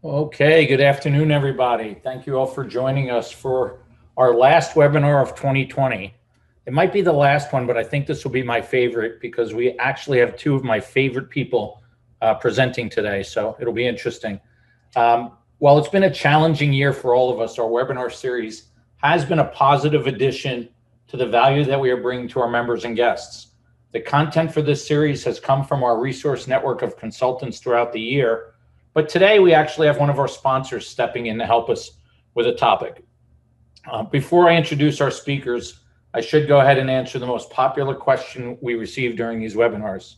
Okay, good afternoon, everybody. Thank you all for joining us for our last webinar of 2020. It might be the last one, but I think this will be my favorite because we actually have two of my favorite people presenting today, so it'll be interesting. While it's been a challenging year for all of us, our webinar series has been a positive addition to the value that we are bringing to our members and guests. The content for this series has come from our resource network of consultants throughout the year, but today we actually have one of our sponsors stepping in to help us with a topic. Before I introduce our speakers, I should go ahead and answer the most popular question we received during these webinars.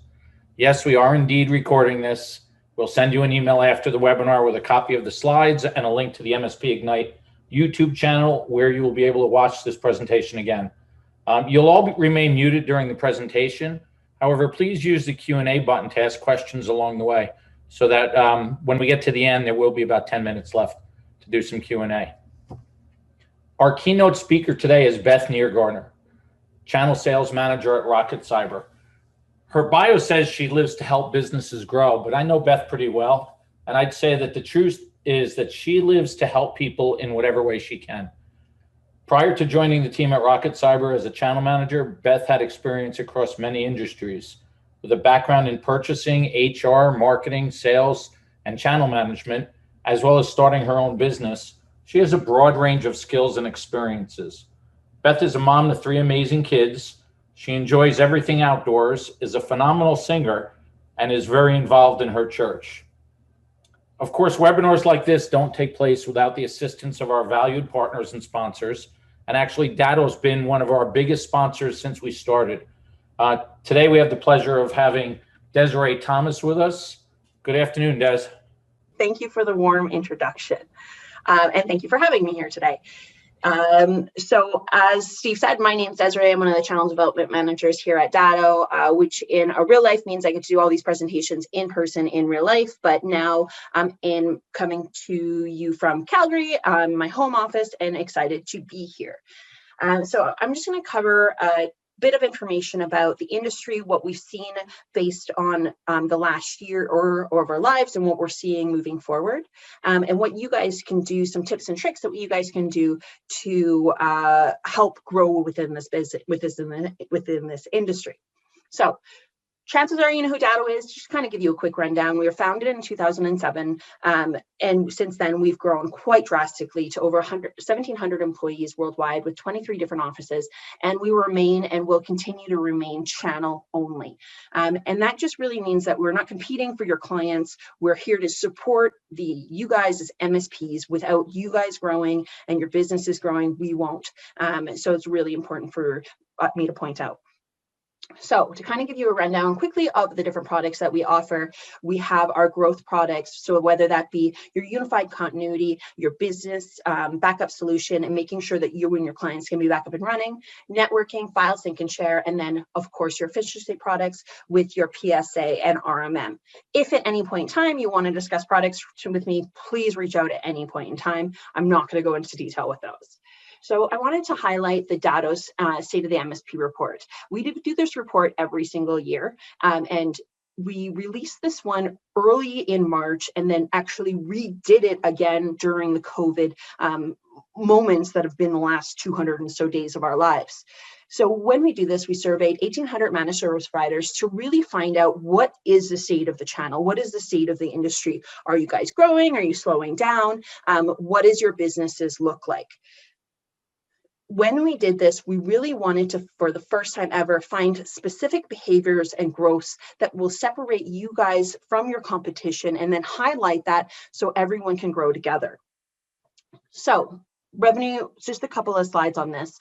Yes, we are indeed recording this. We'll send you an email after the webinar with a copy of the slides and a link to the MSP-Ignite YouTube channel where you will be able to watch this presentation again. You'll all remain muted during the presentation. However, please use the Q&A button to ask questions along the way so that when we get to the end, there will be about 10 minutes left to do some Q&A. Our keynote speaker today is Beth Neargarder, Channel Sales Manager at RocketCyber. Her bio says she lives to help businesses grow, but I know Beth pretty well, and I'd say that the truth is that she lives to help people in whatever way she can. Prior to joining the team at RocketCyber as a channel manager, Beth had experience across many industries. With a background in purchasing, HR, marketing, sales, and channel management, as well as starting her own business, she has a broad range of skills and experiences. Beth is a mom to 3 amazing kids. She enjoys everything outdoors, is a phenomenal singer, and is very involved in her church. Of course, webinars like this don't take place without the assistance of our valued partners and sponsors. And actually, Datto's been one of our biggest sponsors since we started. Today, we have the pleasure of having Desiree Thomas with us. Good afternoon, Des. Thank you for the warm introduction. And thank you for having me here today. So as Steve said, my name's Desiree. I'm one of the channel development managers here at Datto, which in a real life means I get to do all these presentations in person in real life. But now I'm coming to you from Calgary, my home office, and excited to be here. So I'm just going to cover a bit of information about the industry, what we've seen based on the last year or of our lives and what we're seeing moving forward, and what you guys can do, some tips and tricks that you guys can do to help grow within this business, within this industry. So chances are you know who Datto is. Just kind of give you a quick rundown. We were founded in 2007, and since then we've grown quite drastically to over 1,700 employees worldwide with 23 different offices, and we remain and will continue to remain channel only. And that just really means that we're not competing for your clients. We're here to support you guys as MSPs. Without you guys growing and your business is growing, we won't. So it's really important for me to point out. So to kind of give you a rundown quickly of the different products that we offer, we have our growth products. So whether that be your unified continuity, your business backup solution, and making sure that you and your clients can be back up and running, networking, file sync and share, and then of course your efficiency products with your PSA and RMM. If at any point in time you want to discuss products with me, please reach out at any point in time. I'm not going to go into detail with those. So I wanted to highlight the Datto's State of the MSP report. We do this report every single year, and we released this one early in March and then actually redid it again during the COVID moments that have been the last 200 and so days of our lives. So when we do this, we surveyed 1,800 managed service providers to really find out what is the state of the channel, what is the state of the industry. Are you guys growing? Are you slowing down? What does your businesses look like? When we did this, we really wanted to, for the first time ever, find specific behaviors and growths that will separate you guys from your competition and then highlight that so everyone can grow together. So revenue, just a couple of slides on this.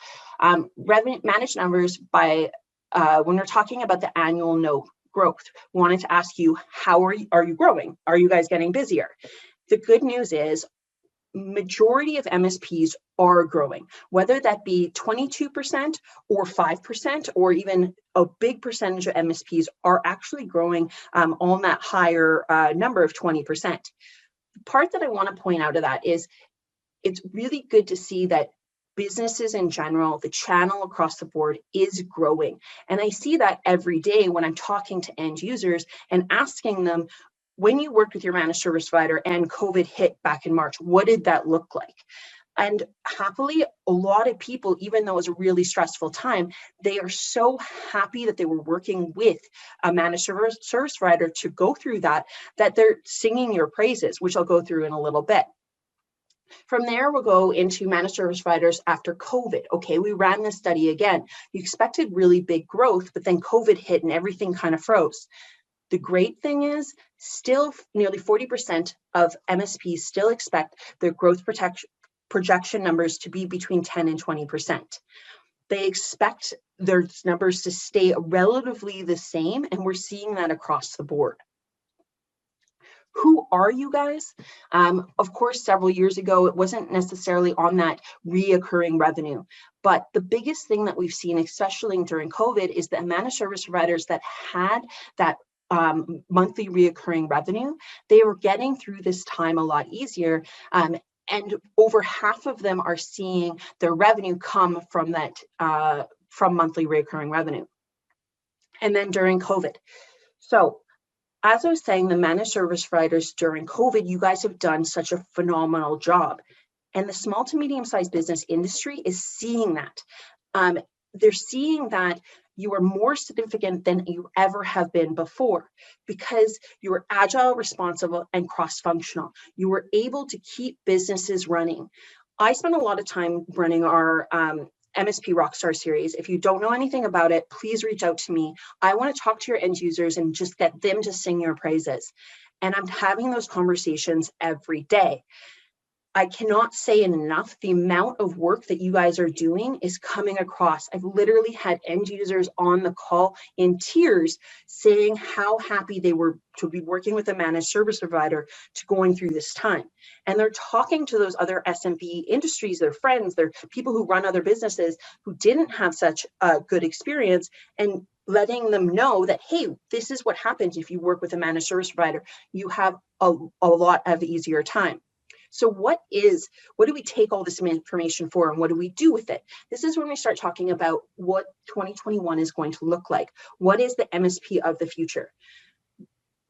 Revenue managed numbers by, when we're talking about the annual note growth, we wanted to ask you, how are you growing? Are you guys getting busier? The good news is, majority of MSPs are growing, whether that be 22% or 5%, or even a big percentage of MSPs are actually growing on that higher number of 20%. The part that I want to point out of that is it's really good to see that businesses in general, the channel across the board is growing. And I see that every day when I'm talking to end users and asking them, when you worked with your managed service provider and COVID hit back in March, what did that look like? And happily, a lot of people, even though it was a really stressful time, they are so happy that they were working with a managed service provider to go through that they're singing your praises, which I'll go through in a little bit. From there, we'll go into managed service providers after COVID. Okay, we ran this study again. You expected really big growth, but then COVID hit and everything kind of froze. The great thing is still nearly 40% of MSPs still expect their growth projection numbers to be between 10 and 20%. They expect their numbers to stay relatively the same, and we're seeing that across the board. Who are you guys? Of course, several years ago, it wasn't necessarily on that reoccurring revenue, but the biggest thing that we've seen, especially during COVID, is that managed service providers that had that monthly reoccurring revenue, they were getting through this time a lot easier. And over half of them are seeing their revenue come from that from monthly recurring revenue. And then during COVID. So as I was saying, the managed service providers during COVID, you guys have done such a phenomenal job. And the small to medium-sized business industry is seeing that. They're seeing that you are more significant than you ever have been before because you are agile, responsible, and cross-functional. You were able to keep businesses running. I spent a lot of time running our MSP Rockstar series. If you don't know anything about it, please reach out to me. I want to talk to your end users and just get them to sing your praises. And I'm having those conversations every day. I cannot say enough, the amount of work that you guys are doing is coming across. I've literally had end users on the call in tears saying how happy they were to be working with a managed service provider to going through this time. And they're talking to those other SMB industries, their friends, their people who run other businesses who didn't have such a good experience and letting them know that, hey, this is what happens if you work with a managed service provider. You have a lot of easier time. So what do we take all this information for and what do we do with it? This is when we start talking about what 2021 is going to look like. What is the MSP of the future?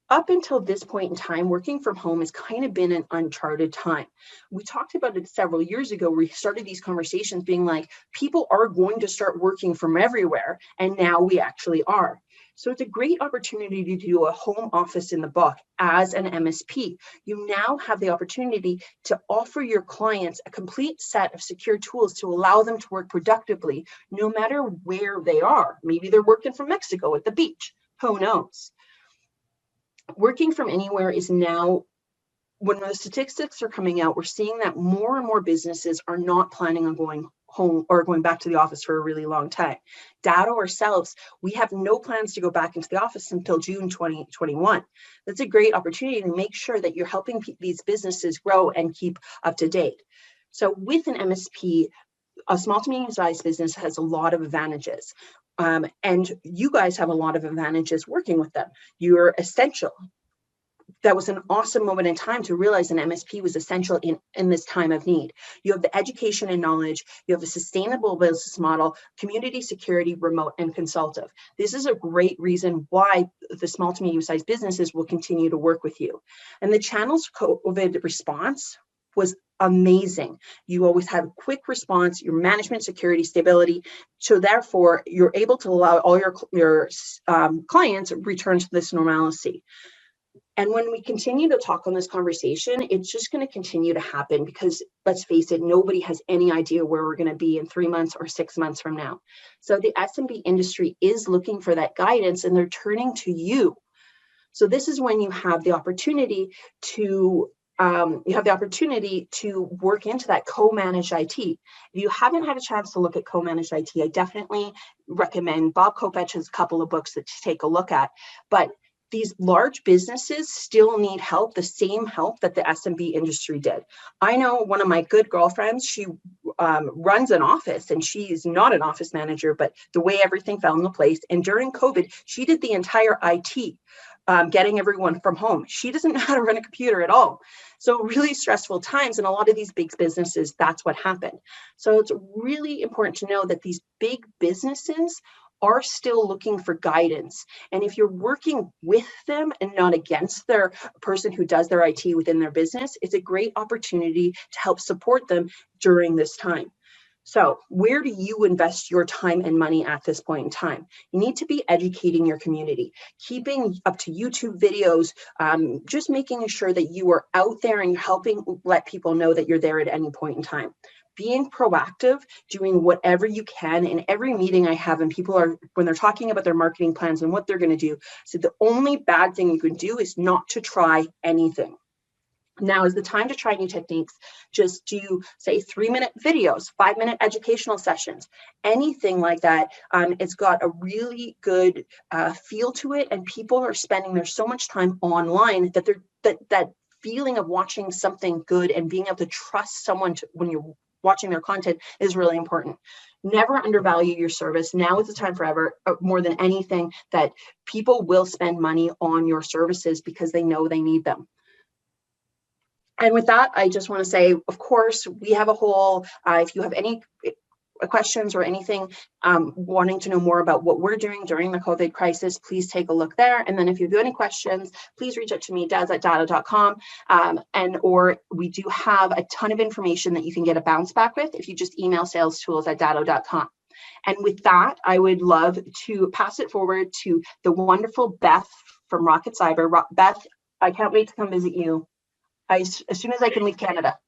Up until this point in time, working from home has kind of been an uncharted time. We talked about it several years ago. We started these conversations being like, people are going to start working from everywhere. And now we actually are. So it's a great opportunity to do a home office in the book as an MSP. You now have the opportunity to offer your clients a complete set of secure tools to allow them to work productively, no matter where they are. Maybe they're working from Mexico at the beach. Who knows? Working from anywhere is now, when the statistics are coming out, we're seeing that more and more businesses are not planning on going home or going back to the office for a really long time. Datto ourselves, we have no plans to go back into the office until June 2021. That's a great opportunity to make sure that you're helping these businesses grow and keep up to date. So with an MSP, a small to medium-sized business has a lot of advantages. And you guys have a lot of advantages working with them. You're essential. That was an awesome moment in time to realize an MSP was essential in this time of need. You have the education and knowledge, you have a sustainable business model, community security, remote, and consultative. This is a great reason why the small to medium-sized businesses will continue to work with you. And the channel's COVID response was amazing. You always had a quick response, your management, security, stability. So therefore, you're able to allow all your clients return to this normalcy. And when we continue to talk on this conversation, it's just going to continue to happen because let's face it, nobody has any idea where we're going to be in 3 months or 6 months from now. So the SMB industry is looking for that guidance and they're turning to you. So this is when you have the opportunity to work into that co-managed IT. If you haven't had a chance to look at co-managed IT, I definitely recommend Bob Kopech has a couple of books that to take a look at. But these large businesses still need help, the same help that the SMB industry did. I know one of my good girlfriends, she runs an office and she's not an office manager, but the way everything fell into place. And during COVID, she did the entire IT, getting everyone from home. She doesn't know how to run a computer at all. So really stressful times. And a lot of these big businesses, that's what happened. So it's really important to know that these big businesses are still looking for guidance. And if you're working with them and not against their person who does their IT within their business, it's a great opportunity to help support them during this time. So where do you invest your time and money at this point in time? You need to be educating your community, keeping up to YouTube videos, just making sure that you are out there and you're helping let people know that you're there at any point in time. Being proactive, doing whatever you can. In every meeting I have, and people are, when they're talking about their marketing plans and what they're going to do, so the only bad thing you can do is not to try anything. Now is the time to try new techniques. Just do, say, 3-minute videos, 5-minute educational sessions, anything like that. It's got a really good feel to it, and people are spending there's so much time online that that feeling of watching something good and being able to trust someone when you're watching their content is really important. Never undervalue your service. Now is the time forever, more than anything, that people will spend money on your services because they know they need them. And with that, I just want to say, of course, we have a whole, if you have any questions or anything, wanting to know more about what we're doing during the COVID crisis, please take a look there. And then if you have any questions, please reach out to me, des@datto.com. Or we do have a ton of information that you can get a bounce back with if you just email salestools@datto.com. And with that, I would love to pass it forward to the wonderful Beth from RocketCyber. Beth, I can't wait to come visit you as soon as I can leave Canada.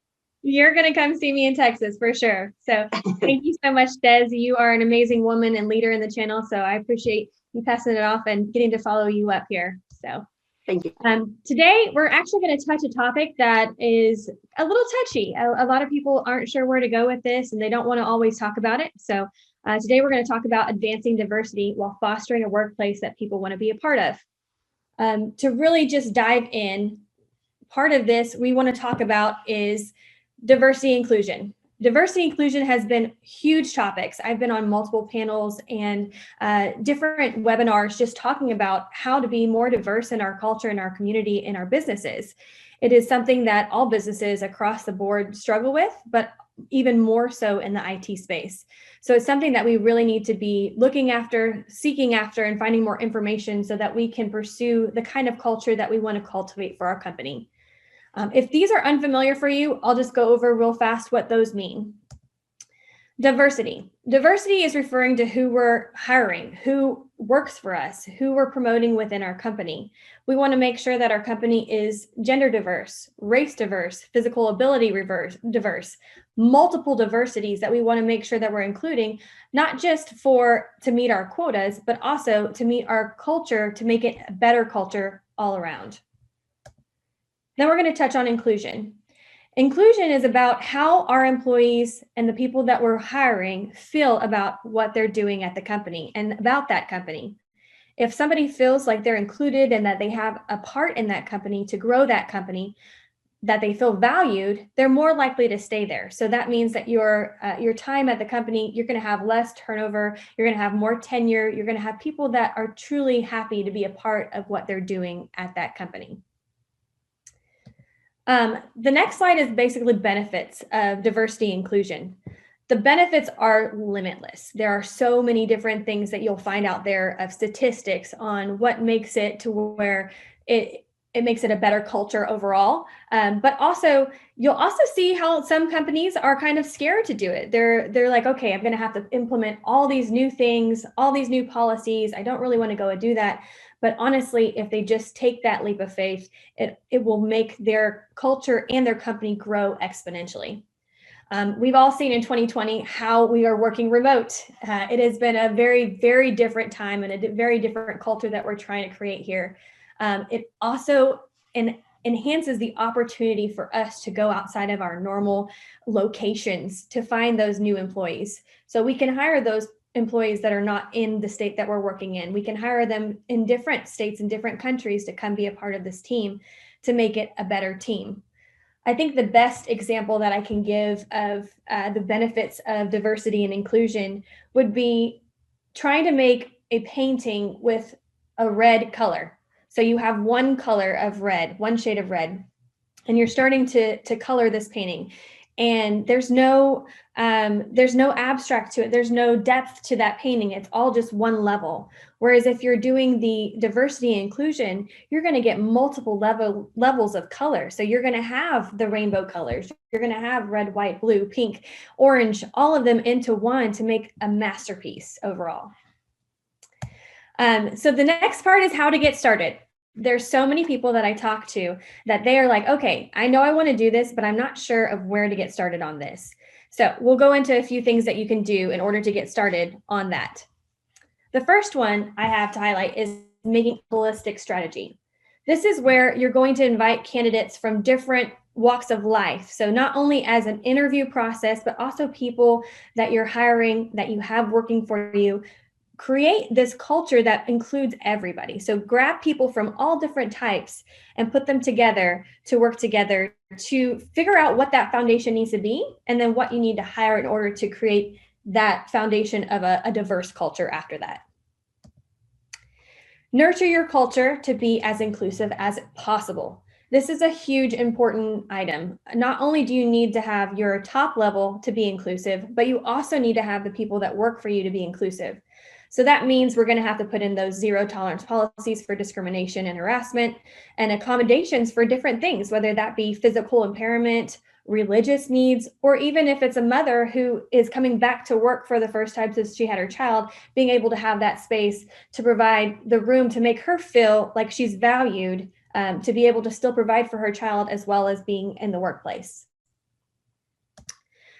You're going to come see me in Texas for sure. So thank you so much, Des. You are an amazing woman and leader in the channel. So I appreciate you passing it off and getting to follow you up here. So thank you. Today, we're actually going to touch a topic that is a little touchy. A lot of people aren't sure where to go with this, and they don't want to always talk about it. So today, we're going to talk about advancing diversity while fostering a workplace that people want to be a part of. To really just dive in, part of this we want to talk about is diversity inclusion. Diversity inclusion has been huge topics. I've been on multiple panels and different webinars just talking about how to be more diverse in our culture, in our community, in our businesses. It is something that all businesses across the board struggle with, but even more so in the IT space. So it's something that we really need to be looking after, seeking after, and finding more information so that we can pursue the kind of culture that we want to cultivate for our company. If these are unfamiliar for you, I'll just go over real fast what those mean. Diversity. Diversity is referring to who we're hiring, who works for us, who we're promoting within our company. We want to make sure that our company is gender diverse, race diverse, physical ability diverse, multiple diversities that we want to make sure that we're including, not just to meet our quotas, but also to meet our culture, to make it a better culture all around. Then we're going to touch on inclusion. Inclusion is about how our employees and the people that we're hiring feel about what they're doing at the company and about that company. If somebody feels like they're included and that they have a part in that company to grow that company, that they feel valued, they're more likely to stay there. So that means that your time at the company, you're going to have less turnover, you're going to have more tenure, you're going to have people that are truly happy to be a part of what they're doing at that company. The next slide is basically benefits of diversity inclusion. The benefits are limitless. There are so many different things that you'll find out there of statistics on what makes it to where it makes it a better culture overall. But also, you'll also see how some companies are kind of scared to do it. They're like, okay, I'm going to have to implement all these new things, all these new policies. I don't really want to go and do that. But honestly, if they just take that leap of faith, it will make their culture and their company grow exponentially. We've all seen in 2020 how we are working remote. It has been a very, very different time and a very different culture that we're trying to create here. It also enhances the opportunity for us to go outside of our normal locations to find those new employees. So we can hire those employees that are not in the state that we're working in. We can hire them in different states and different countries to come be a part of this team to make it a better team. I think the best example that I can give of the benefits of diversity and inclusion would be trying to make a painting with a red color. So you have one color of red, one shade of red, and you're starting to color this painting. And there's no There's no abstract to it. There's no depth to that painting. It's all just one level. Whereas if you're doing the diversity and inclusion, you're going to get multiple levels of color. So you're going to have the rainbow colors. You're going to have red, white, blue, pink, orange, all of them into one to make a masterpiece overall. So the next part is how to get started. There's so many people that I talk to that they are like, okay, I know I want to do this, but I'm not sure of where to get started on this. So we'll go into a few things that you can do in order to get started on that. The first one I have to highlight is making a holistic strategy. This is where you're going to invite candidates from different walks of life. So not only as an interview process, but also people that you're hiring, that you have working for you. Create this culture that includes everybody. So grab people from all different types and put them together to work together to figure out what that foundation needs to be, and then what you need to hire in order to create that foundation of a diverse culture after that. Nurture your culture to be as inclusive as possible. This is a huge important item. Not only do you need to have your top level to be inclusive, but you also need to have the people that work for you to be inclusive. So that means we're going to have to put in those zero tolerance policies for discrimination and harassment, and accommodations for different things, whether that be physical impairment, religious needs, or even if it's a mother who is coming back to work for the first time since she had her child, being able to have that space to provide the room to make her feel like she's valued, to be able to still provide for her child as well as being in the workplace.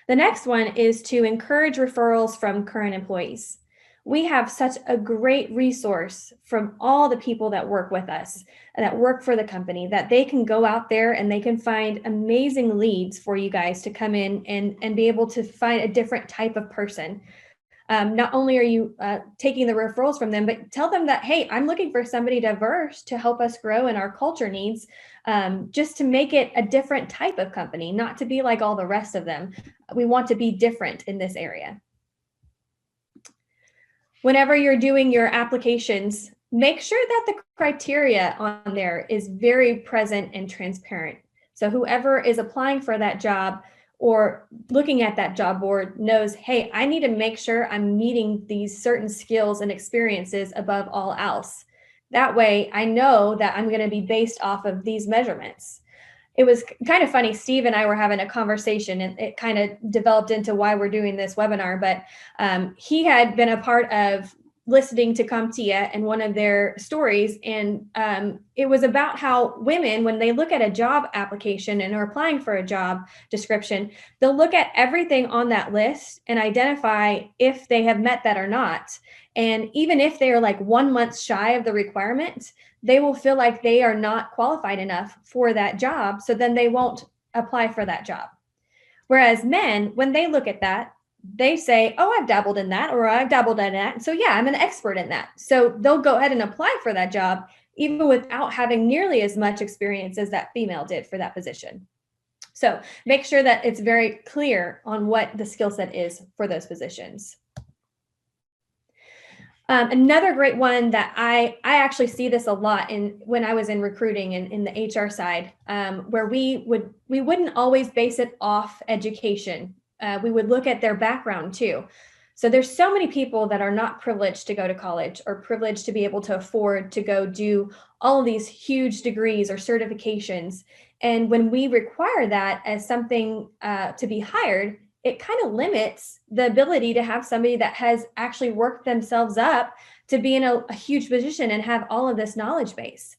The next one is to encourage referrals from current employees. We have such a great resource from all the people that work with us, that work for the company, that they can go out there and they can find amazing leads for you guys to come in and be able to find a different type of person. Not only are you taking the referrals from them, but tell them that, hey, I'm looking for somebody diverse to help us grow in our culture needs, just to make it a different type of company, not to be like all the rest of them. We want to be different in this area. Whenever you're doing your applications, make sure that the criteria on there is very present and transparent. So whoever is applying for that job or looking at that job board knows, hey, I need to make sure I'm meeting these certain skills and experiences above all else. That way I know that I'm going to be based off of these measurements. It was kind of funny. Steve and I were having a conversation, and it kind of developed into why we're doing this webinar. But he had been a part of listening to CompTIA and one of their stories. And it was about how women, when they look at a job application and are applying for a job description, they'll look at everything on that list and identify if they have met that or not. And even if they are like 1 month shy of the requirement, they will feel like they are not qualified enough for that job. So then they won't apply for that job. Whereas men, when they look at that, they say, oh, I've dabbled in that, or I've dabbled in that. So yeah, I'm an expert in that. So they'll go ahead and apply for that job, even without having nearly as much experience as that female did for that position. So make sure that it's very clear on what the skill set is for those positions. Another great one that I actually see this a lot when I was in recruiting and in the HR side, where we wouldn't always base it off education. We would look at their background too. So there's so many people that are not privileged to go to college or privileged to be able to afford to go do all of these huge degrees or certifications. And when we require that as something to be hired, it kind of limits the ability to have somebody that has actually worked themselves up to be in a huge position and have all of this knowledge base.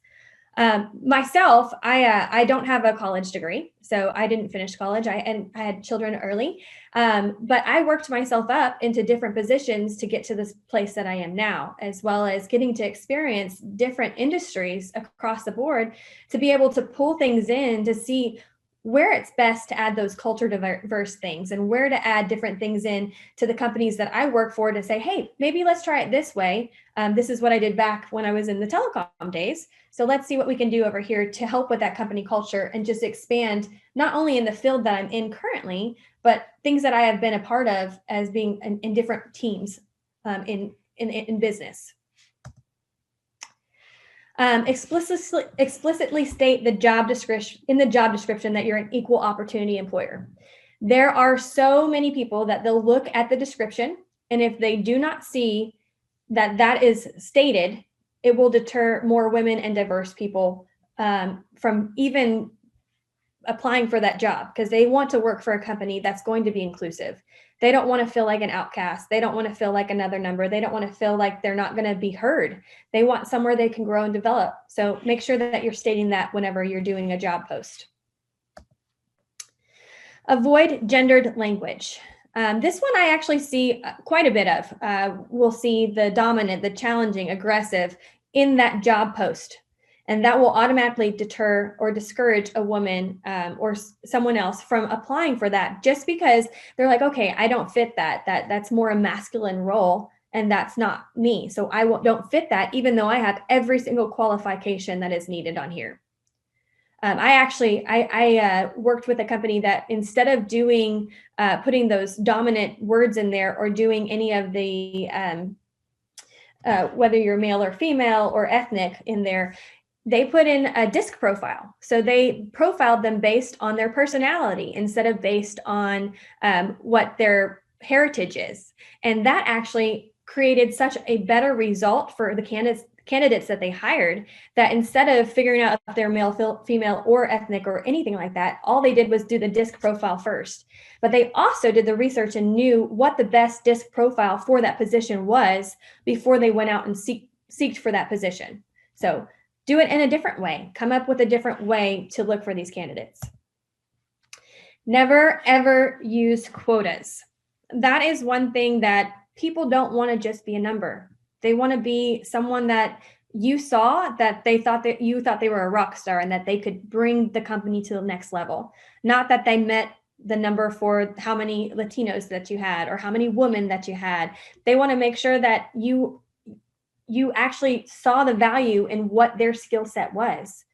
Myself, I don't have a college degree, so I didn't finish college. I had children early, but I worked myself up into different positions to get to this place that I am now, as well as getting to experience different industries across the board to be able to pull things in to see where it's best to add those culture diverse things and where to add different things in to the companies that I work for to say, hey, maybe let's try it this way. This is what I did back when I was in the telecom days. So let's see what we can do over here to help with that company culture and just expand not only in the field that I'm in currently, but things that I have been a part of as being in different teams in business. Explicitly state the job description that you're an equal opportunity employer. There are so many people that they'll look at the description, and if they do not see that that is stated, it will deter more women and diverse people from even applying for that job, because they want to work for a company that's going to be inclusive. They don't want to feel like an outcast. They don't want to feel like another number. They don't want to feel like they're not going to be heard. They want somewhere they can grow and develop. So make sure that you're stating that whenever you're doing a job post. Avoid gendered language. This one I actually see quite a bit of. We'll see the dominant, the challenging, aggressive in that job post. And that will automatically deter or discourage a woman or someone else from applying for that, just because they're like, okay, I don't fit that. That's more a masculine role, and that's not me. So I don't fit that, even though I have every single qualification that is needed on here. I worked with a company that instead of doing putting those dominant words in there or doing any of the whether you're male or female or ethnic in there, they put in a DISC profile. So they profiled them based on their personality instead of based on what their heritage is. And that actually created such a better result for the candidates that they hired, that instead of figuring out if they're male, female, or ethnic or anything like that, all they did was do the DISC profile first. But they also did the research and knew what the best DISC profile for that position was before they went out and seeked for that position. So do it in a different way. Come up with a different way to look for these candidates. Never, ever use quotas. That is one thing that people don't want to just be a number. They want to be someone that you saw that they thought that you thought they were a rock star and that they could bring the company to the next level. Not that they met the number for how many Latinos that you had or how many women that you had. They want to make sure that you actually saw the value in what their skill set was.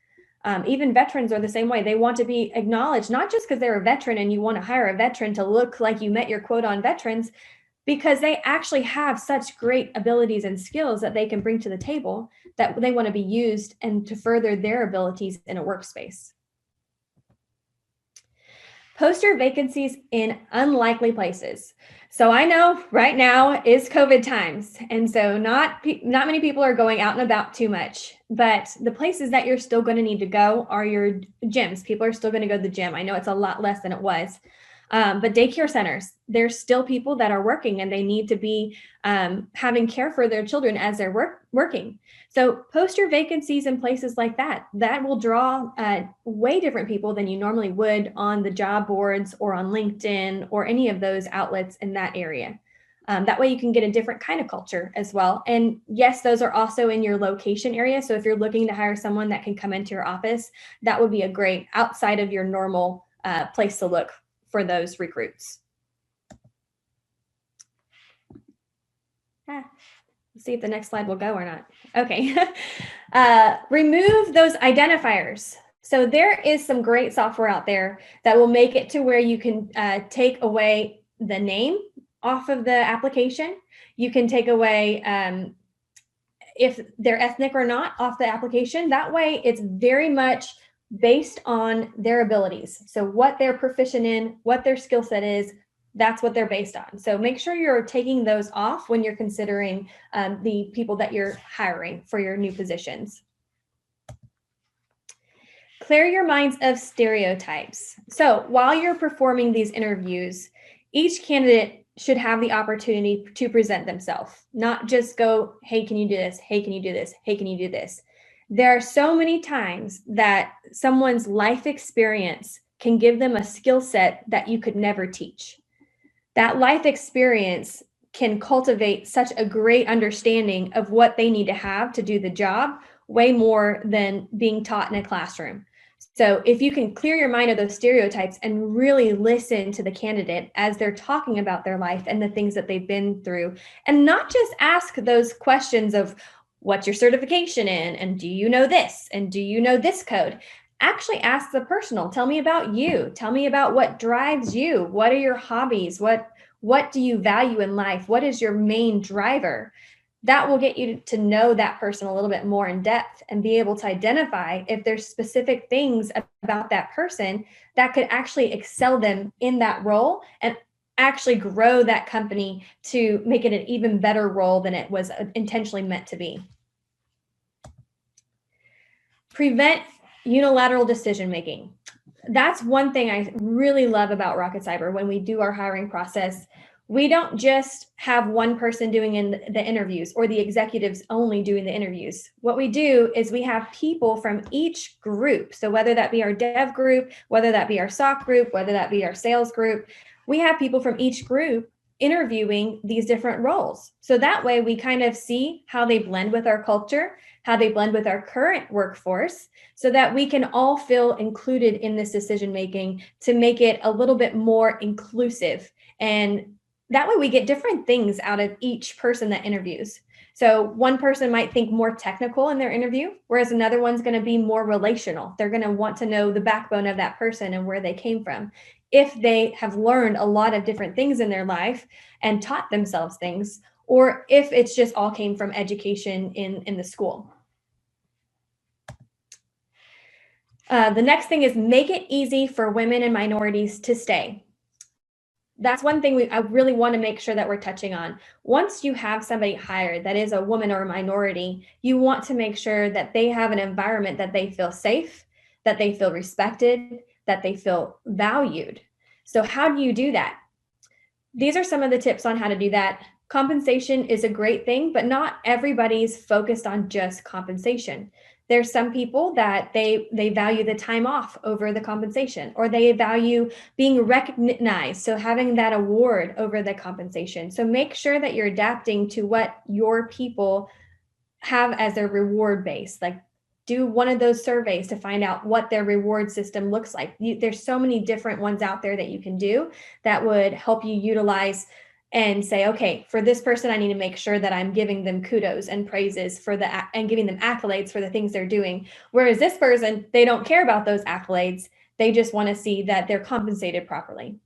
Even veterans are the same way. They want to be acknowledged, not just because they're a veteran and you want to hire a veteran to look like you met your quota on veterans, because they actually have such great abilities and skills that they can bring to the table that they want to be used and to further their abilities in a workspace. Post your vacancies in unlikely places. So I know right now is COVID times, and so not many people are going out and about too much, but the places that you're still going to need to go are your gyms. People are still going to go to the gym. I know it's a lot less than it was. But daycare centers, there's still people that are working and they need to be having care for their children as they're working. So post your vacancies in places like that. That will draw way different people than you normally would on the job boards or on LinkedIn or any of those outlets in that area. That way you can get a different kind of culture as well. And yes, those are also in your location area. So if you're looking to hire someone that can come into your office, that would be a great outside of your normal place to look for those recruits. Let's see if the next slide will go or not. Okay. Remove those identifiers. So there is some great software out there that will make it to where you can take away the name off of the application. You can take away if they're ethnic or not off the application. That way it's very much based on their abilities. So what they're proficient in, what their skill set is, that's what they're based on. So make sure you're taking those off when you're considering the people that you're hiring for your new positions. Clear your minds of stereotypes. So while you're performing these interviews, each candidate should have the opportunity to present themselves, not just go, hey, can you do this? Hey, can you do this? Hey, can you do this? There are so many times that someone's life experience can give them a skill set that you could never teach. That life experience can cultivate such a great understanding of what they need to have to do the job, way more than being taught in a classroom. So if you can clear your mind of those stereotypes and really listen to the candidate as they're talking about their life and the things that they've been through, and not just ask those questions of, what's your certification in? And do you know this? And do you know this code? Actually ask the personal. Tell me about you. Tell me about what drives you. What are your hobbies? What do you value in life? What is your main driver? That will get you to know that person a little bit more in depth and be able to identify if there's specific things about that person that could actually excel them in that role and actually grow that company to make it an even better role than it was intentionally meant to be. Prevent unilateral decision making. That's one thing I really love about RocketCyber when we do our hiring process. We don't just have one person doing the interviews or the executives only doing the interviews. What we do is we have people from each group. So whether that be our dev group, whether that be our SOC group, whether that be our sales group, we have people from each group interviewing these different roles. So that way we kind of see how they blend with our culture, how they blend with our current workforce, so that we can all feel included in this decision making to make it a little bit more inclusive. And that way we get different things out of each person that interviews. So one person might think more technical in their interview, whereas another one's going to be more relational. They're going to want to know the backbone of that person and where they came from. If they have learned a lot of different things in their life and taught themselves things, or if it's just all came from education in the school. The next thing is make it easy for women and minorities to stay. That's one thing I really want to make sure that we're touching on. Once you have somebody hired that is a woman or a minority, you want to make sure that they have an environment that they feel safe, that they feel respected, that they feel valued. So how do you do that? These are some of the tips on how to do that. Compensation is a great thing, but not everybody's focused on just compensation. There's some people that they value the time off over the compensation, or they value being recognized, so having that award over the compensation. So make sure that you're adapting to what your people have as their reward base. Like, do one of those surveys to find out what their reward system looks like. There's so many different ones out there that you can do that would help you utilize and say, okay, for this person, I need to make sure that I'm giving them kudos and praises and giving them accolades for the things they're doing. Whereas this person, they don't care about those accolades. They just want to see that they're compensated properly.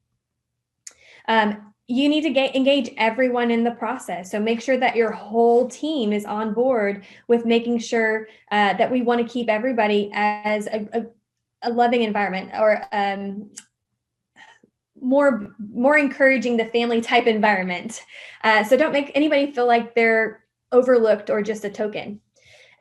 You need to engage everyone in the process. So make sure that your whole team is on board with making sure that we want to keep everybody as a loving environment, or more encouraging the family type environment. So don't make anybody feel like they're overlooked or just a token.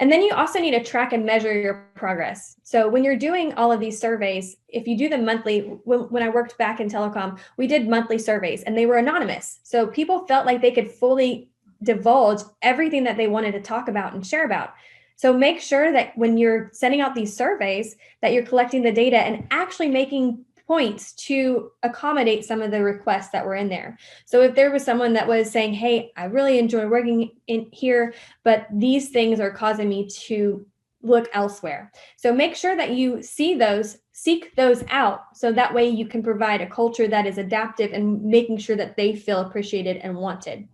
And then you also need to track and measure your progress. So when you're doing all of these surveys, if you do them monthly, when I worked back in telecom, we did monthly surveys and they were anonymous. So people felt like they could fully divulge everything that they wanted to talk about and share about. So make sure that when you're sending out these surveys, that you're collecting the data and actually making points to accommodate some of the requests that were in there. So if there was someone that was saying, hey, I really enjoy working in here, but these things are causing me to look elsewhere. So make sure that you seek those out, so that way you can provide a culture that is adaptive and making sure that they feel appreciated and wanted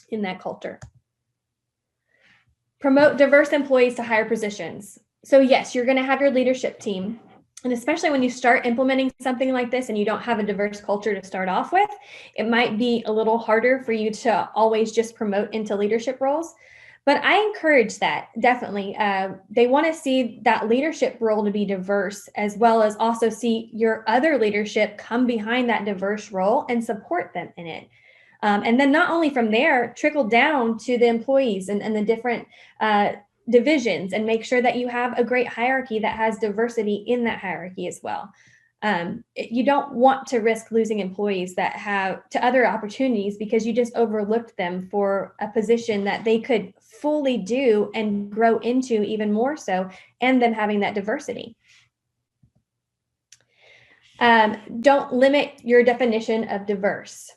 in that culture. Promote diverse employees to higher positions. So yes, you're going to have your leadership team. And especially when you start implementing something like this and you don't have a diverse culture to start off with, it might be a little harder for you to always just promote into leadership roles. But I encourage that, definitely. They want to see that leadership role to be diverse, as well as also see your other leadership come behind that diverse role and support them in it. And then not only from there, trickle down to the employees and the different divisions, and make sure that you have a great hierarchy that has diversity in that hierarchy as well. You don't want to risk losing employees that have to other opportunities because you just overlooked them for a position that they could fully do and grow into even more so, and them having that diversity. Don't limit your definition of diverse.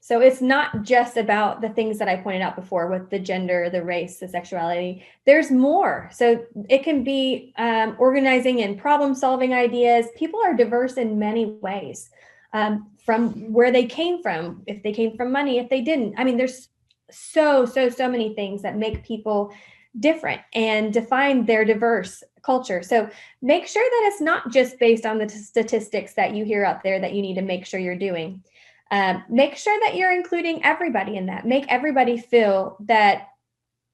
So it's not just about the things that I pointed out before with the gender, the race, the sexuality. There's more. So it can be organizing and problem solving ideas. People are diverse in many ways, from where they came from, if they came from money, if they didn't. I mean, there's so many things that make people different and define their diverse culture. So make sure that it's not just based on the statistics that you hear out there that you need to make sure you're doing. Make sure that you're including everybody in that. Make everybody feel that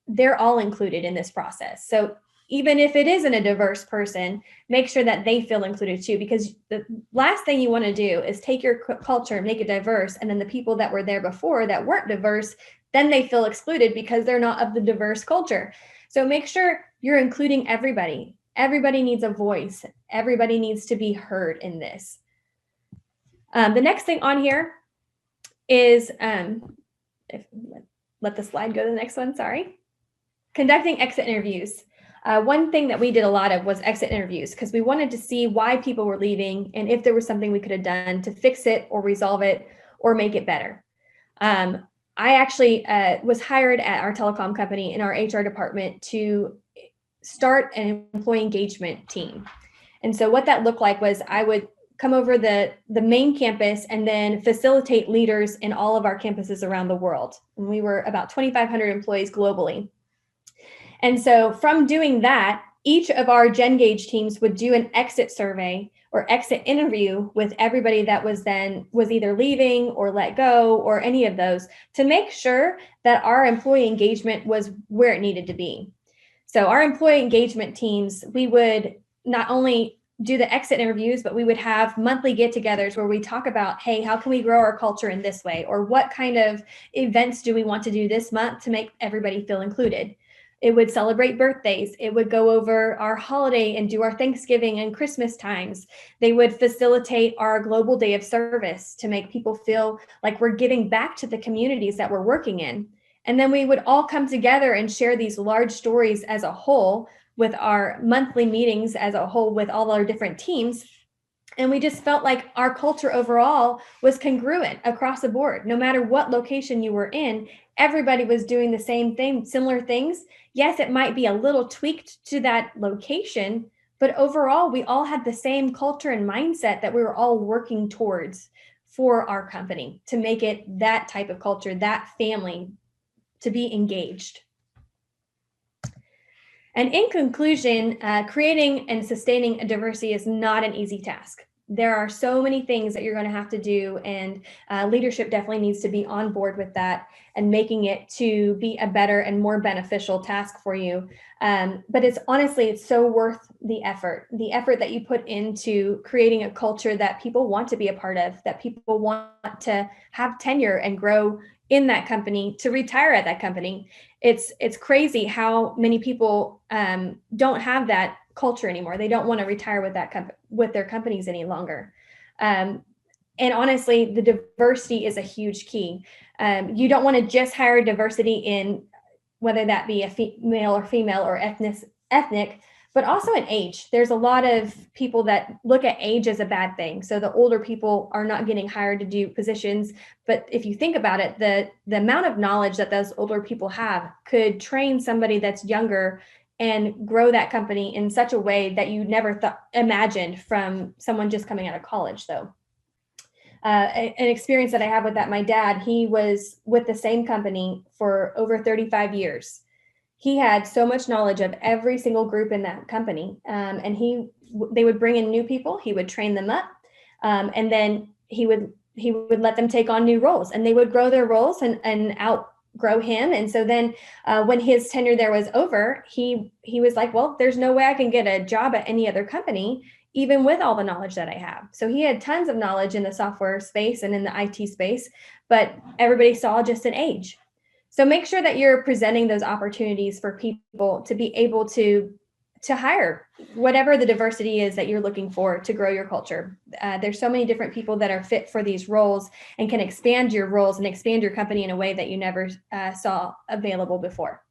they're all included in this process. So even if it isn't a diverse person, make sure that they feel included too, because the last thing you want to do is take your culture and make it diverse. And then the people that were there before that weren't diverse, then they feel excluded because they're not of the diverse culture. So make sure you're including everybody. Everybody needs a voice. Everybody needs to be heard in this. The next thing on here is, let the slide go to the next one, sorry. Conducting exit interviews. One thing that we did a lot of was exit interviews because we wanted to see why people were leaving and if there was something we could have done to fix it or resolve it or make it better. I actually was hired at our telecom company in our HR department to start an employee engagement team. And so what that looked like was I would come over the main campus and then facilitate leaders in all of our campuses around the world. And we were about 2,500 employees globally. And so from doing that, each of our GenGage teams would do an exit survey or exit interview with everybody that was either leaving or let go or any of those to make sure that our employee engagement was where it needed to be. So our employee engagement teams, we would not only do the exit interviews, but we would have monthly get-togethers where we talk about, hey, how can we grow our culture in this way? Or what kind of events do we want to do this month to make everybody feel included? It would celebrate birthdays. It would go over our holiday and do our Thanksgiving and Christmas times. They would facilitate our global day of service to make people feel like we're giving back to the communities that we're working in. And then we would all come together and share these large stories as a whole with our monthly meetings as a whole with all our different teams. And we just felt like our culture overall was congruent across the board. No matter what location you were in, everybody was doing the same thing, similar things. Yes, it might be a little tweaked to that location, but overall, we all had the same culture and mindset that we were all working towards for our company to make it that type of culture, that family, to be engaged. And in conclusion, creating and sustaining a diversity is not an easy task. There are so many things that you're going to have to do, and leadership definitely needs to be on board with that and making it to be a better and more beneficial task for you. But it's so worth the effort that you put into creating a culture that people want to be a part of, that people want to have tenure and grow in that company, to retire at that company. It's crazy how many people don't have that culture anymore. They don't want to retire with their companies any longer. And honestly, the diversity is a huge key. You don't want to just hire diversity in whether that be a male or female or ethnic, but also in age. There's a lot of people that look at age as a bad thing. So the older people are not getting hired to do positions. But if you think about it, the amount of knowledge that those older people have could train somebody that's younger and grow that company in such a way that you never imagined from someone just coming out of college, though. An experience that I have with that, my dad, he was with the same company for over 35 years. He had so much knowledge of every single group in that company. And they would bring in new people, he would train them up, and then he would let them take on new roles, and they would grow their roles and outgrow him. And so then when his tenure there was over, he was like, well, there's no way I can get a job at any other company, even with all the knowledge that I have. So he had tons of knowledge in the software space and in the IT space, but everybody saw just an age. So make sure that you're presenting those opportunities for people to be able to hire whatever the diversity is that you're looking for to grow your culture. There's so many different people that are fit for these roles and can expand your roles and expand your company in a way that you never saw available before.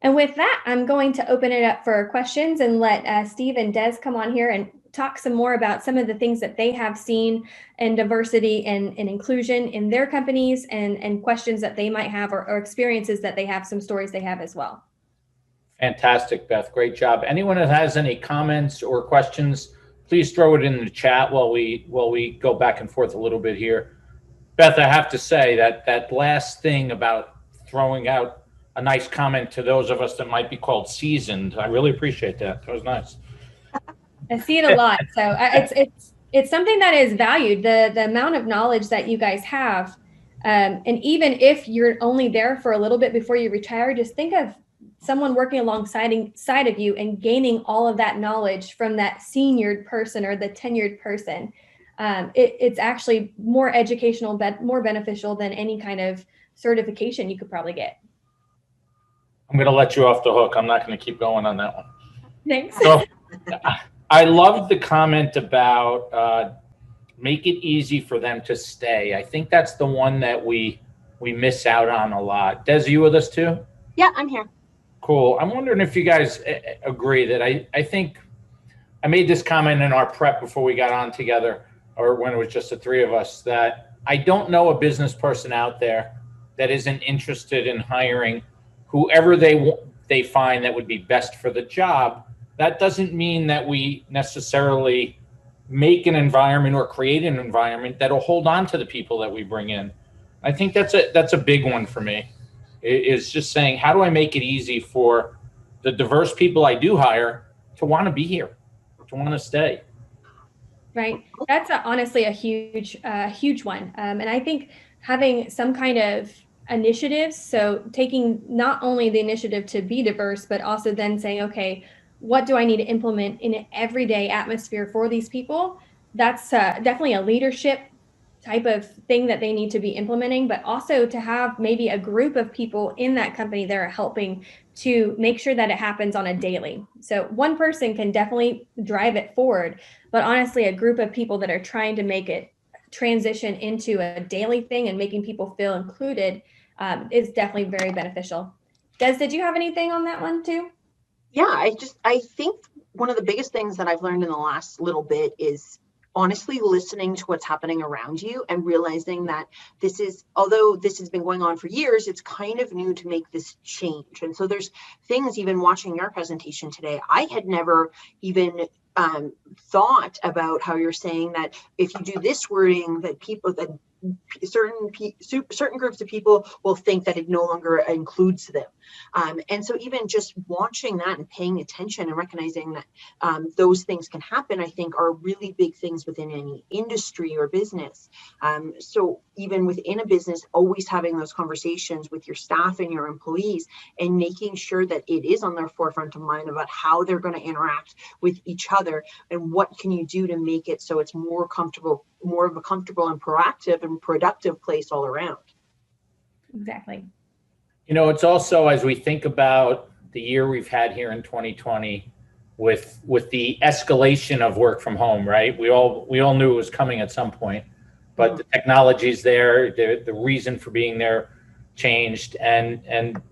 And with that, I'm going to open it up for questions and let Steve and Des come on here and talk some more about some of the things that they have seen in diversity and inclusion in their companies, and questions that they might have, or experiences that they have, some stories they have as well. Fantastic, Beth. Great job. Anyone that has any comments or questions, please throw it in the chat while we go back and forth a little bit here. Beth, I have to say that last thing about throwing out a nice comment to those of us that might be called seasoned, I really appreciate that. That was nice. I see it a lot. So it's something that is valued. The amount of knowledge that you guys have And even if you're only there for a little bit before you retire, just think of someone working alongside of you and gaining all of that knowledge from that seniored person or the tenured person. It's actually more educational, but more beneficial than any kind of certification you could probably get. I'm going to let you off the hook. I'm not going to keep going on that one. Thanks. So I love the comment about make it easy for them to stay. I think that's the one that we miss out on a lot. Des, are you with us too? Yeah, I'm here. Cool. I'm wondering if you guys agree that I think I made this comment in our prep before we got on together, or when it was just the three of us, that I don't know a business person out there that isn't interested in hiring whoever they find that would be best for the job. That doesn't mean that we necessarily make an environment or create an environment that'll hold on to the people that we bring in. I think that's a big one for me, is just saying, how do I make it easy for the diverse people I do hire to want to be here, to want to stay? Right. That's honestly a huge one. And I think having some kind of initiatives, so taking not only the initiative to be diverse, but also then saying, okay, what do I need to implement in an everyday atmosphere for these people? That's definitely a leadership type of thing that they need to be implementing, but also to have maybe a group of people in that company that are helping to make sure that it happens on a daily. So one person can definitely drive it forward, but honestly, a group of people that are trying to make it transition into a daily thing and making people feel included is definitely very beneficial. Des, did you have anything on that one too? Yeah, I think one of the biggest things that I've learned in the last little bit is honestly listening to what's happening around you and realizing that although this has been going on for years, it's kind of new to make this change. And so there's things, even watching your presentation today, I had never even thought about how you're saying that if you do this wording, that certain groups of people will think that it no longer includes them. And so even just watching that and paying attention and recognizing that those things can happen, I think are really big things within any industry or business. So even within a business, always having those conversations with your staff and your employees and making sure that it is on their forefront of mind about how they're going to interact with each other and what can you do to make it so it's more of a comfortable and proactive and productive place all around. Exactly. You know, it's also, as we think about the year we've had here in 2020 with the escalation of work from home, right? We all knew it was coming at some point, but the technology's there, the reason for being there changed, and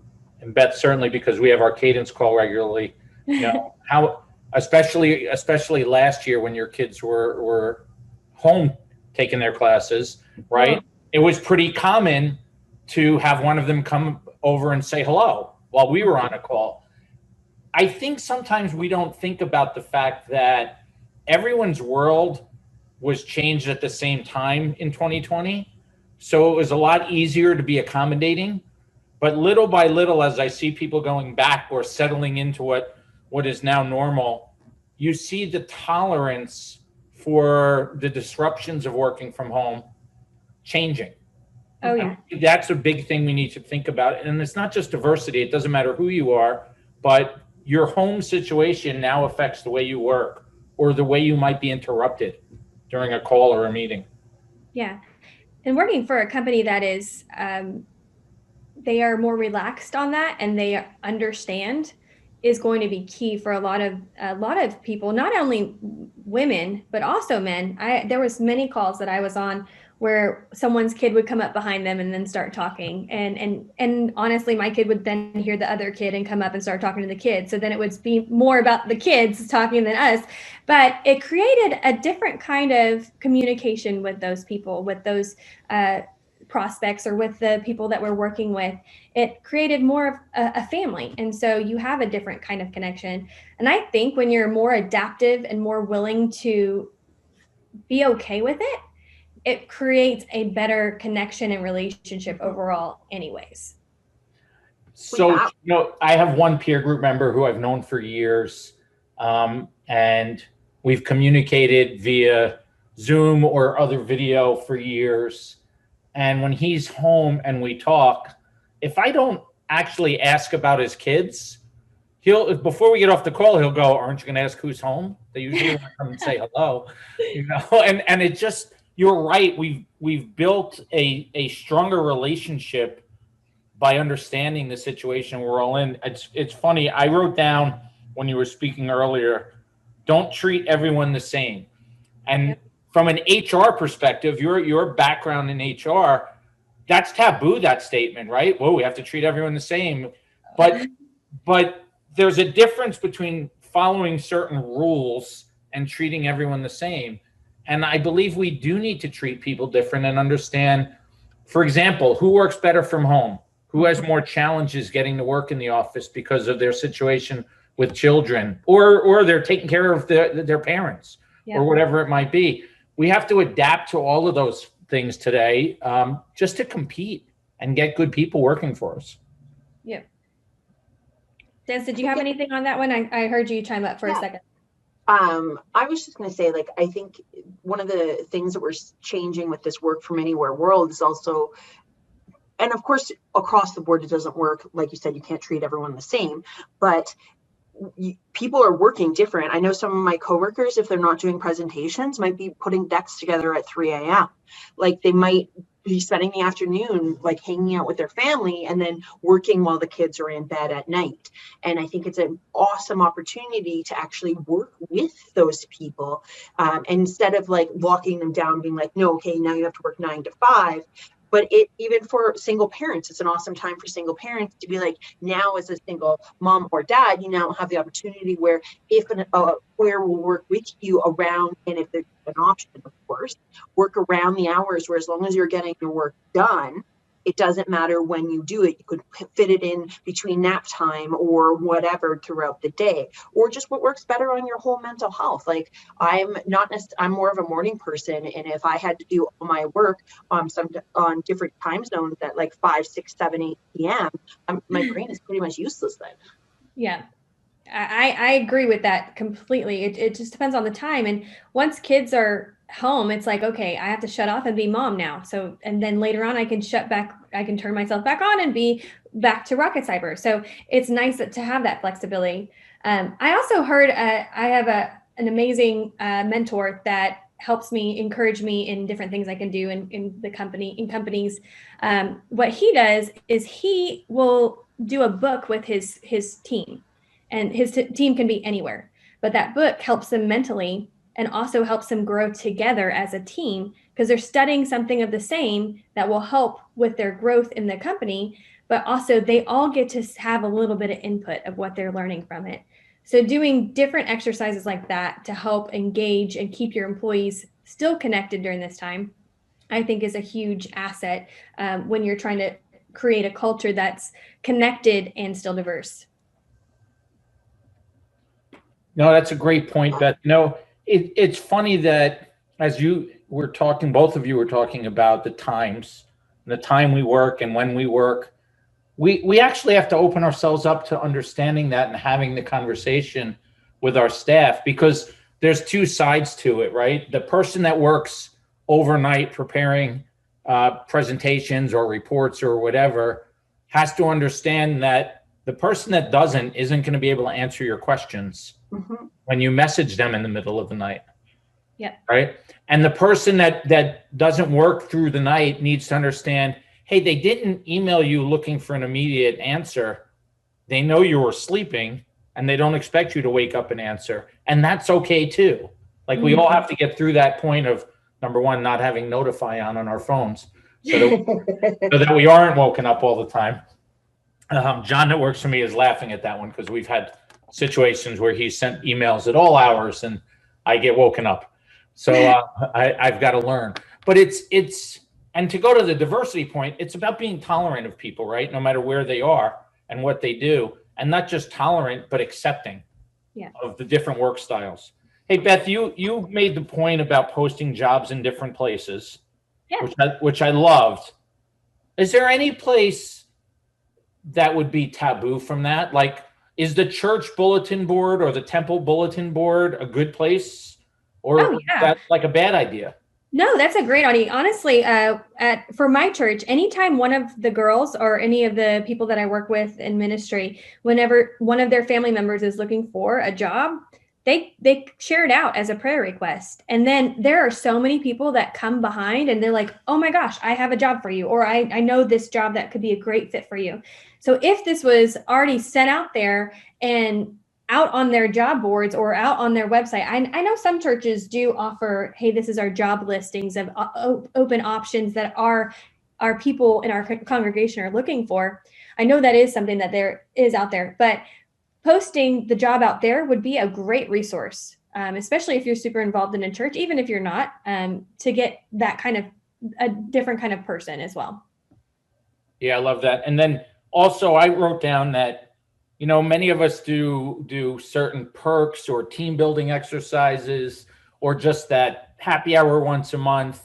Beth, certainly because we have our cadence call regularly, you know, how especially last year when your kids were home taking their classes, right? It was pretty common to have one of them come over and say hello while we were on a call. I think sometimes we don't think about the fact that everyone's world was changed at the same time in 2020. So it was a lot easier to be accommodating. But little by little, as I see people going back or settling into what is now normal, you see the tolerance for the disruptions of working from home changing. Oh, yeah. That's a big thing we need to think about. And it's not just diversity. It doesn't matter who you are, but your home situation now affects the way you work or the way you might be interrupted during a call or a meeting. Yeah. And working for a company that is, they are more relaxed on that and they understand is going to be key for a lot of people, not only women, but also men. There was many calls that I was on where someone's kid would come up behind them and then start talking. And honestly, my kid would then hear the other kid and come up and start talking to the kid. So then it would be more about the kids talking than us. But it created a different kind of communication with those people, with those prospects or with the people that we're working with. It created more of a family. And so you have a different kind of connection. And I think when you're more adaptive and more willing to be okay with it, it creates a better connection and relationship overall anyways. So, you know, I have one peer group member who I've known for years, and we've communicated via Zoom or other video for years. And when he's home and we talk, if I don't actually ask about his kids, before we get off the call, he'll go, "Aren't you going to ask who's home?" They usually want to come and say hello, and it just, you're right. We've built a stronger relationship by understanding the situation we're all in. It's funny. I wrote down when you were speaking earlier, don't treat everyone the same. And from an HR perspective, your background in HR, that's taboo, that statement, right? Whoa, we have to treat everyone the same. But there's a difference between following certain rules and treating everyone the same. And I believe we do need to treat people different and understand, for example, who works better from home, who has more challenges getting to work in the office because of their situation with children, or they're taking care of their parents, or whatever it might be. We have to adapt to all of those things today, just to compete and get good people working for us. Yeah. Des, did you have anything on that one? I heard you chime up for a second. I was just going to say, like, I think one of the things that we're changing with this work from anywhere world is also, and of course, across the board, it doesn't work. Like you said, you can't treat everyone the same, but people are working different. I know some of my coworkers, if they're not doing presentations, might be putting decks together at 3 a.m. Like they might be spending the afternoon like hanging out with their family and then working while the kids are in bed at night. And I think it's an awesome opportunity to actually work with those people, instead of like locking them down, being like, no, okay, now you have to work 9 to 5. But even for single parents, it's an awesome time for single parents to be like, now as a single mom or dad, you now have the opportunity where if an employer will work with you around, and if there's an option, of course, work around the hours where as long as you're getting your work done, it doesn't matter when you do it. You could fit it in between nap time or whatever throughout the day, or just what works better on your whole mental health. Like I'm more of a morning person. And if I had to do all my work on different time zones at like 5, 6, 7, 8 p.m., my brain is pretty much useless then. Yeah. I agree with that completely. It just depends on the time. And once kids are home, it's like, okay, I have to shut off and be mom now. So, and then later on I can turn myself back on and be back to RocketCyber. So it's nice to have that flexibility. I also heard, I have an amazing mentor that helps me, encourage me in different things I can do in companies. What he does is he will do a book with his team, and his team can be anywhere, but that book helps them mentally and also helps them grow together as a team because they're studying something of the same that will help with their growth in the company, but also they all get to have a little bit of input of what they're learning from it. So doing different exercises like that to help engage and keep your employees still connected during this time, I think is a huge asset when you're trying to create a culture that's connected and still diverse. No, that's a great point, Beth. It's funny that as you were talking, both of you were talking about the times, the time we work and when we work. We actually have to open ourselves up to understanding that and having the conversation with our staff, because there's two sides to it, right? The person that works overnight preparing presentations or reports or whatever has to understand that the person that isn't going to be able to answer your questions when you message them in the middle of the night. Yeah. Right. And the person that doesn't work through the night needs to understand, hey, they didn't email you looking for an immediate answer. They know you were sleeping and they don't expect you to wake up and answer. And that's okay too. Like we all have to get through that point of, number one, not having notify on our phones so that we aren't woken up all the time. John that works for me is laughing at that one because we've had situations where he sent emails at all hours and I get woken up. So I've got to learn. But and to go to the diversity point, it's about being tolerant of people, right? No matter where they are and what they do, and not just tolerant, but accepting of the different work styles. Hey, Beth, you made the point about posting jobs in different places, which I loved. Is there any place that would be taboo from that? Like, is the church bulletin board or the temple bulletin board a good place, or is that like a bad idea? No, that's a great idea. Honestly, for my church, anytime one of the girls or any of the people that I work with in ministry, whenever one of their family members is looking for a job, they share it out as a prayer request. And then there are so many people that come behind and they're like, oh my gosh, I have a job for you. Or I know this job that could be a great fit for you. So if this was already sent out there and out on their job boards or out on their website. I know some churches do offer, hey, this is our job listings of open options that our people in our congregation are looking for. I know that is something that there is out there, but posting the job out there would be a great resource, especially if you're super involved in a church, even if you're not, to get that kind of a different kind of person as well. Yeah, I love that. And then also I wrote down that, many of us do certain perks or team building exercises or just that happy hour once a month.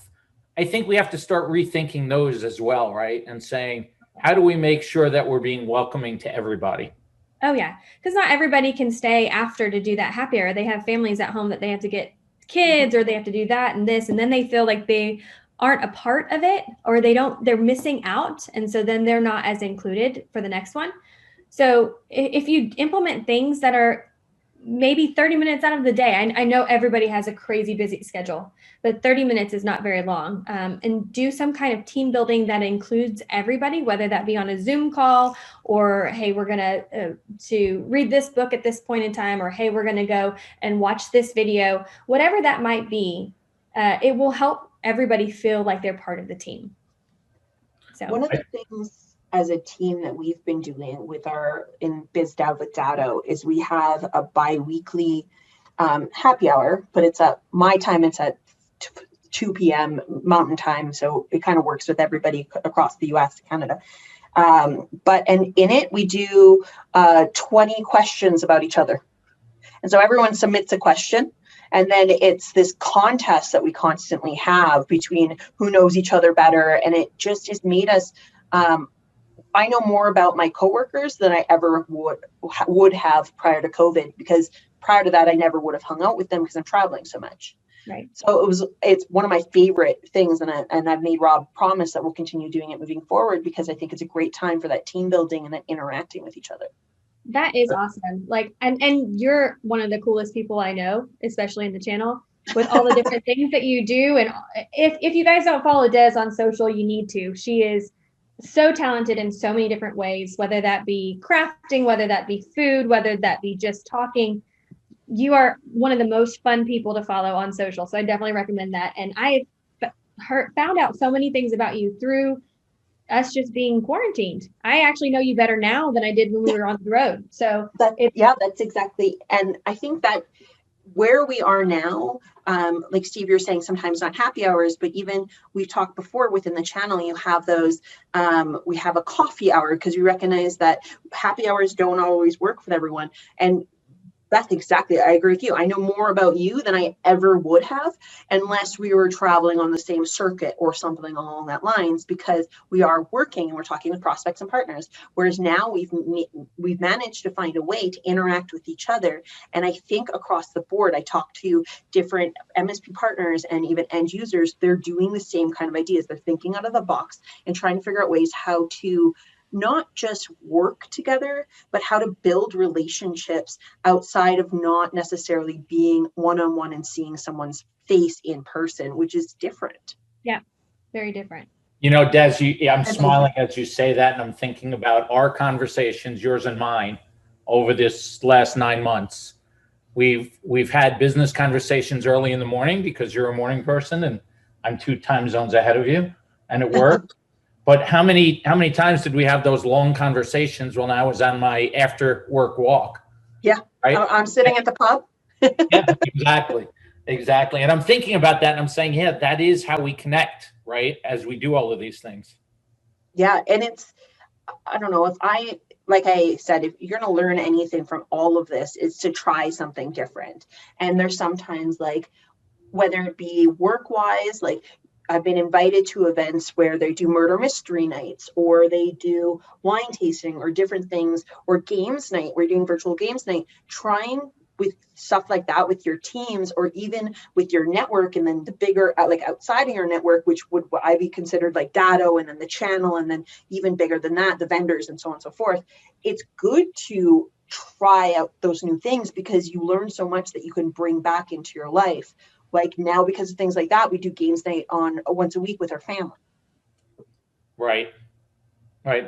I think we have to start rethinking those as well, right? And saying, how do we make sure that we're being welcoming to everybody? Oh, yeah. Because not everybody can stay after to do that happy hour. They have families at home that they have to get kids or they have to do that and this. And then they feel like they aren't a part of it or they're missing out. And so then they're not as included for the next one. So if you implement things that are maybe 30 minutes out of the day, I know everybody has a crazy busy schedule, but 30 minutes is not very long. And do some kind of team building that includes everybody, whether that be on a Zoom call or, hey, we're going to read this book at this point in time, or, hey, we're going to go and watch this video, whatever that might be. It will help everybody feel like they're part of the team. So one of the things as a team that we've been doing with in BizDev with Datto is we have a bi-weekly happy hour, but it's at my time, it's at 2 p.m. Mountain Time. So it kind of works with everybody across the US, Canada. And in it, we do 20 questions about each other. And so everyone submits a question. And then it's this contest that we constantly have between who knows each other better. And it just has made us, I know more about my coworkers than I ever would have prior to COVID, because prior to that, I never would have hung out with them because I'm traveling so much. Right. So it's one of my favorite things. And I've made Rob promise that we'll continue doing it moving forward, because I think it's a great time for that team building and then interacting with each other. That is awesome. Like, and you're one of the coolest people I know, especially in the channel, with all the different things that you do. And if you guys don't follow Des on social, you need to. She is so talented in so many different ways, whether that be crafting, whether that be food, whether that be just talking. You are one of the most fun people to follow on social. So I definitely recommend that. And I found out so many things about you through us just being quarantined. I actually know you better now than I did when we were on the road. So that's exactly. And I think that where we are now, like Steve, you're saying sometimes not happy hours, but even we've talked before within the channel, you have those, we have a coffee hour, because we recognize that happy hours don't always work for everyone. And Beth, exactly. I agree with you. I know more about you than I ever would have, unless we were traveling on the same circuit or something along that lines, because we are working and we're talking with prospects and partners. Whereas now we've managed to find a way to interact with each other. And I think across the board, I talk to different MSP partners and even end users. They're doing the same kind of ideas. They're thinking out of the box and trying to figure out ways how to not just work together, but how to build relationships outside of not necessarily being one-on-one and seeing someone's face in person, which is different. Yeah, very different. Des, I'm smiling as you say that, and I'm thinking about our conversations, yours and mine, over this last 9 months. We've had business conversations early in the morning because you're a morning person and I'm 2 time zones ahead of you, and it worked. But how many times did we have those long conversations when I was on my after work walk? Yeah, right? I'm sitting at the pub. Yeah, exactly. And I'm thinking about that and I'm saying, yeah, that is how we connect, right? As we do all of these things. Yeah, and I don't know, like I said, if you're going to learn anything from all of this, is to try something different. And there's sometimes, like, whether it be work-wise, like, I've been invited to events where they do murder mystery nights, or they do wine tasting, or different things, or games night. We're doing virtual games night, trying with stuff like that with your teams, or even with your network, and then the bigger, like outside of your network, which would what I be considered like Datto, and then the channel, and then even bigger than that, the vendors and so on and so forth. It's good to try out those new things because you learn so much that you can bring back into your life. Like now, because of things like that, we do games night on once a week with our family. Right.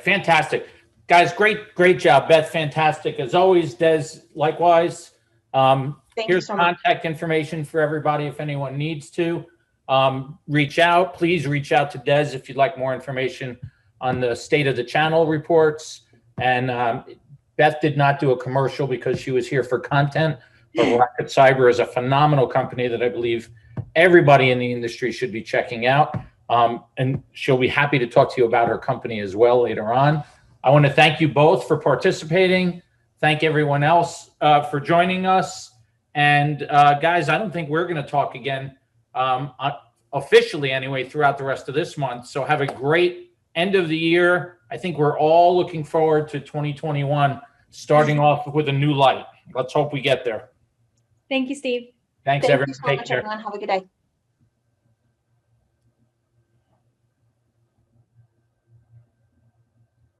Fantastic. Guys, great job. Beth, fantastic. As always, Des, likewise. Here's contact information for everybody if anyone needs to. Reach out. Please reach out to Des if you'd like more information on the state of the channel reports. And Beth did not do a commercial because she was here for content, but RocketCyber is a phenomenal company that I believe everybody in the industry should be checking out. And she'll be happy to talk to you about her company as well later on. I want to thank you both for participating. Thank everyone else for joining us. And guys, I don't think we're going to talk again officially anyway throughout the rest of this month. So have a great end of the year. I think we're all looking forward to 2021, starting off with a new light. Let's hope we get there. Thank you, Steve. Thanks, everyone. Thank you so much, everyone. Have a good day.